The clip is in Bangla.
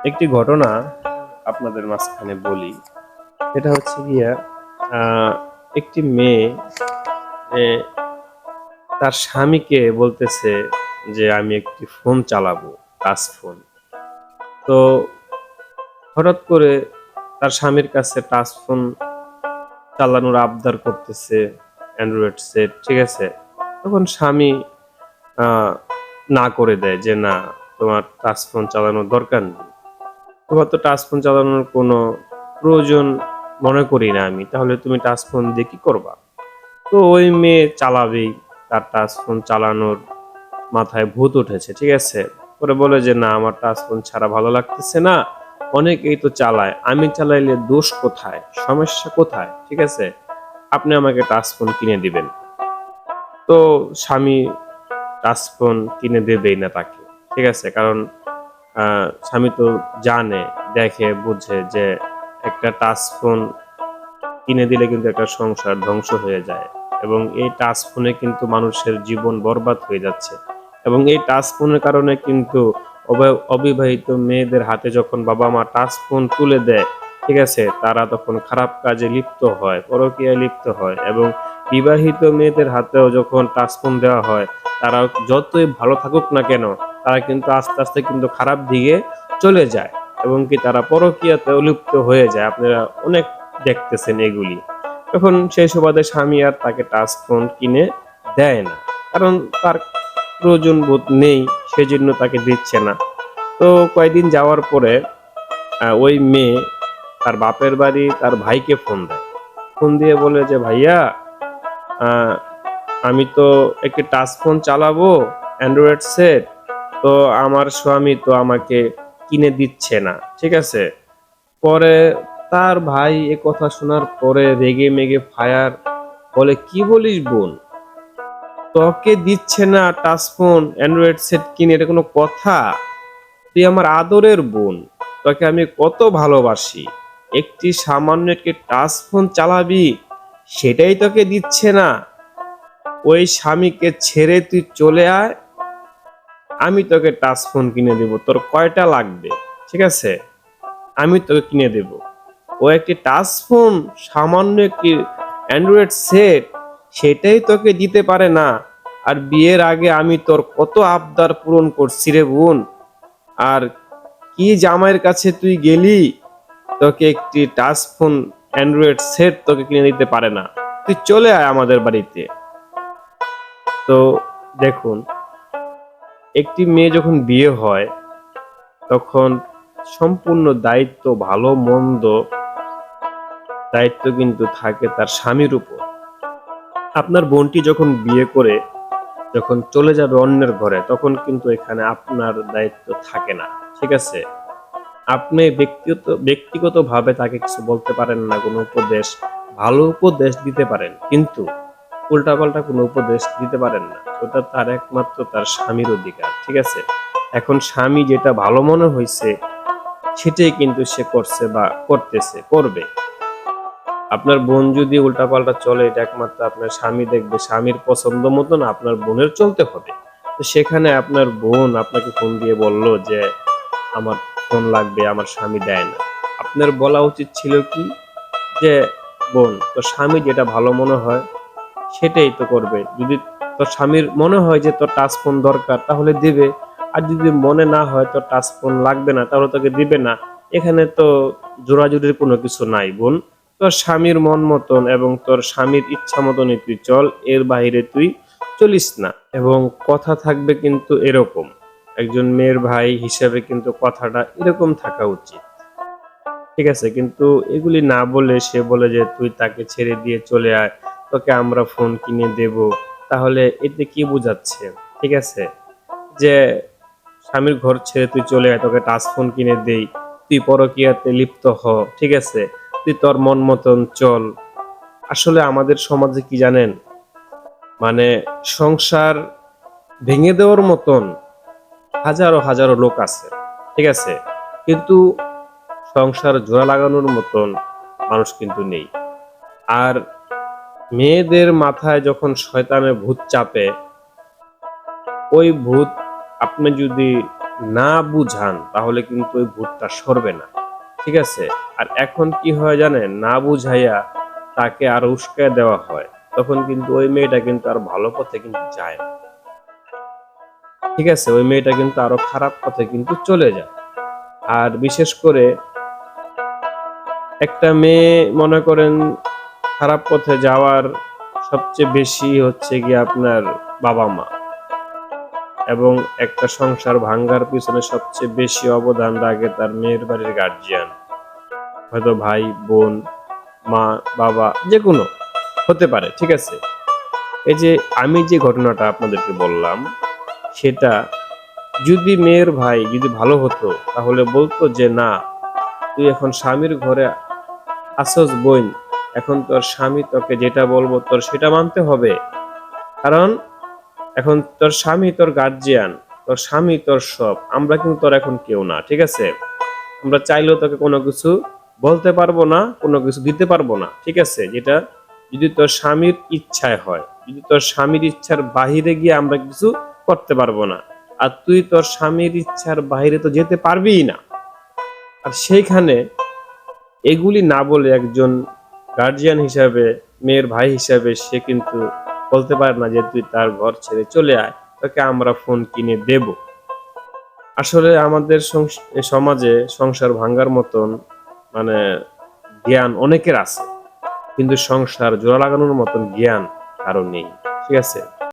একটি ঘটনা আপনাদের মাঝখানে বলি। এটা হচ্ছে গিয়া একটি মেয়ে এ তার স্বামীকে বলতেছে যে, "আমি একটি ফোন চালাবো, টাচ ফোন।" তো হঠাৎ করে তার স্বামীর কাছে টাচ ফোন চালানোর আবদার করতেছে, অ্যান্ড্রয়েড সেট, ঠিক আছে? তখন স্বামী আ না করে দেয় যে, "না, তোমার টাচ ফোন চালানোর দরকার নেই। তোমার তো টাচ ফোন চালানোর কোনো প্রয়োজন মনে করি না আমি। তাহলে তুমি টাচ ফোন দিয়ে কি করবা?" তো ওই মেয়ে চালাবেই। তার টাচ ফোন চালানোর মাথায় ভূত উঠেছে, ঠিক আছে? পরে বলে যে, "না, আমার টাচ ফোন ছাড়া ভালো লাগতেছে না। অনেকেই তো চালায়। আমি চালাইলে দোষ কোথায়? সমস্যা কোথায়? ঠিক আছে? আপনি আমাকে টাচ ফোন কিনে দিবেন।" তো স্বামী টাচ ফোন কিনে দেবেই না তাকে। ঠিক আছে? কারণ আ স্বামী তো জানে, দেখে, বুঝে যে একটা টাচ ফোন কিনে দিলে কিন্তু একটা সংসার ধ্বংস হয়ে যায় এবং এই টাচ ফোনে কিন্তু মানুষের জীবন বরবাদ হয়ে যাচ্ছে এবং এই টাচ ফোনের কারণে কিন্তু অবিবাহিত মেয়েদের হাতে যখন বাবা-মা টাচ ফোন তুলে দেয়, ঠিক আছে? তারা তখন খারাপ কাজে লিপ্ত হয়, পরকীয়ায় লিপ্ত হয় এবং বিবাহিত মেয়েদের হাতেও যখন টাচ ফোন দেওয়া হয়, তারা যতই ভালো থাকুক না কেন, তারা কিন্তু আস্তে, আস্তে কিন্তু খারাপ দিকে চলে যায় এবং কি তারা পরকীয়াতেও লিপ্ত হয়ে যায়। আপনারা অনেক দেখতেছেন এগুলি। তখন সেই সুবাদে স্বামী আর তাকে টাচ ফোন কিনে দেয় না। কারণ তার প্রয়োজন বোধ নেই, সেজন্য তাকে দিচ্ছে না। তো কয়েকদিন যাওয়ার পরে ওই মেয়ে তার বাপের বাড়ি তার ভাইকে ফোন দেয়। ফোন দিয়ে বলে যে, "ভাইয়া, আ আমি তো একটি টাচ ফোন চালাবো, অ্যান্ড্রয়েড সেট। তো আমার স্বামী তো আমাকে কিনে দিচ্ছে না।" ঠিক আছে? পরে তার ভাই এ কথা শোনার পরে রেগে মেগে ফায়ার, বলে, "কি বলিস বোন? তোকে দিচ্ছে না টাচ ফোন, অ্যান্ড্রয়েড সেট কিনে, এটা কোনো কথা? তুই আমার আদরের বোন। তোকে আমি কত ভালোবাসি। একটি সামান্য একটি টাচ ফোন চালাবি, সেটাই তোকে দিচ্ছে না। ওই স্বামীকে ছেড়ে তুই চলে আয়, আমি তোকে টাচ ফোন কিনে দেব। তোর কয়টা লাগবে? ঠিক আছে? আমি তোকে কিনে দেব।" ও একটি টাচ ফোন, সামান্য একটি অ্যান্ড্রয়েড সেট, সেটাই তোকে দিতে পারে না। আর বিয়ের আগে আমি তোর কত আবদার পূরণ করছি রে বোন। আর কি জামাইয়ের কাছে তুই গেলি, তোকে একটি টাচ ফোন অ্যান্ড্রয়েড সেট তোকে কিনে দিতে পারে না। তুই চলে আয় আমাদের বাড়িতে। তো দেখুন, একটি মেয়ে যখন বিয়ে হয়, তখন সম্পূর্ণ দায়িত্ব, ভালো মন্দ দায়িত্ব কিন্তু থাকে তার স্বামীর উপর। আপনার বোনটি যখন বিয়ে করে যখন চলে যাবে অন্যের ঘরে, তখন কিন্তু এখানে আপনার দায়িত্ব থাকে না। ঠিক আছে? আপনি ব্যক্তিগতভাবে তাকে কিছু বলতে পারেন না, কোনো উপদেশ, ভালো উপদেশ দিতে পারেন। কিন্তু উল্টাপাল্টা কোনো উপদেশ দিতে পারেন না। ওটা তার একমাত্র তার স্বামীর অধিকার। ঠিক আছে? এখন স্বামী যেটা ভালো মনে হইছে, সেটাই কিন্তু সে করছে বা করতেছে, করবে। আপনার বোন যদি উল্টাপাল্টা চলে, এটা একমাত্র আপনার স্বামী দেখবে। স্বামীর পছন্দ মতন আপনার বোনের চলতে হবে। তো সেখানে আপনার বোন আপনাকে ফোন দিয়ে বলল যে, "আমার ফোন লাগবে, আমার স্বামী দেয় না।" আপনার বলা উচিত ছিল কি যে, "বোন, তোর স্বামী যেটা ভালো মনে হয় সেটাই তো করবে। যদি তোর স্বামীর মনে হয় যে তোর টাচ ফোন দরকার, তাহলে দিবে। আর যদি মনে না হয় তোর টাচ ফোন লাগবে না, তাহলে তোকে দিবে না। এখানে তো জোরাজুরির কোনো কিছু নাই বোন। তোর স্বামীর মন মতন এবং তোর স্বামীর ইচ্ছা মতনই তুই চল, এর বাহিরে তুই চলিস না।" এবং কথা থাকবে কিন্তু এরকম। একজন মেয়ের ভাই হিসেবে কিন্তু কথাটা এরকম থাকা উচিত। ঠিক আছে? কিন্তু এগুলি না বলে সে বলে যে, "তুই তাকে ছেড়ে দিয়ে চলে আয়। তোকে আমরা ফোন কিনে দেব।" তাহলে এতে কি বোঝাচ্ছে? ঠিক আছে? যে স্বামীর ঘর ছেড়ে তুই চলে আয়, তোকে টাচ ফোন কিনে দেই। তুই পরকীয়াতে লিপ্ত হ। ঠিক আছে? তুই তোর মন মতন চল। আসলে আমাদের সমাজে কি জানেন? মানে সংসার ভেঙে দেওয়ার মতন হাজারো, হাজারো লোক আছে। ঠিক আছে? কিন্তু সংসার জোড়া লাগানোর মতন মানুষ কিন্তু নেই। আর মেয়েদের মাথায় যখন শয়তানের ভূত চাপে, ওই ভূত আপনি যদি না বুঝান তাহলে কিন্তু ওই ভূতটা সরবে না, ঠিক আছে? আর এখন কি হয় জানেন, না বুঝাইয়া তাকে আরো উস্কায় দেওয়া হয়, তখন কিন্তু ওই মেয়েটা কিন্তু আর ভালো পথে কিন্তু যায় না, ঠিক আছে? ওই মেয়েটা কিন্তু আরো খারাপ পথে কিন্তু চলে যায়। আর বিশেষ করে একটা মেয়ে মনে করেন খারাপ পথে যাওয়ার সবচেয়ে বেশি হচ্ছে গিয়ে আপনার বাবা মা, এবং একটা সংসার ভাঙ্গার পিছনে সবচেয়ে বেশি অবদান রাখে তার মেয়ের বাড়ির গার্জিয়ান, হয়তো ভাই বোন, মা, বাবা, যে কোনো হতে পারে, ঠিক আছে? এই যে আমি যে ঘটনাটা আপনাদেরকে বললাম, সেটা যদি মেয়ের ভাই যদি ভালো হতো তাহলে বলতো যে না, তুই এখন স্বামীর ঘরে আসস বোন, এখন তোর স্বামী তোকে যেটা বলবো তোর সেটা মানতে হবে, কারণ এখন তোর স্বামী তোর গার্জিয়ান, তোর স্বামী তোর সব, আমরা কিন্তু তোর এখন কেউ না, ঠিক আছে? আমরা চাইলেও তোকে কোনো কিছু বলতে পারবো না, কোনো কিছু দিতে পারবো না, ঠিক আছে? যেটা যদি তোর স্বামীর ইচ্ছায় হয়, যদি তোর স্বামীর ইচ্ছার বাহিরে গিয়ে আমরা কিছু করতে পারবো না, আর তুই তোর স্বামীর ইচ্ছার বাহিরে তো যেতে পারবিই না। আর সেইখানে এগুলি না বলে একজন গার্জিয়ান হিসাবে, মেয়ের ভাই হিসাবে সে কিন্তু বলতে পারে না যে তুই তার ঘর ছেড়ে চলে আয়, তোকে আমরা ফোন কিনে দেব। আসলে আমাদের সমাজে সংসার ভাঙ্গার মতন মানে জ্ঞান অনেকের আছে, কিন্তু সংসার জোড়া লাগানোর মতন জ্ঞান কারো নেই, ঠিক আছে?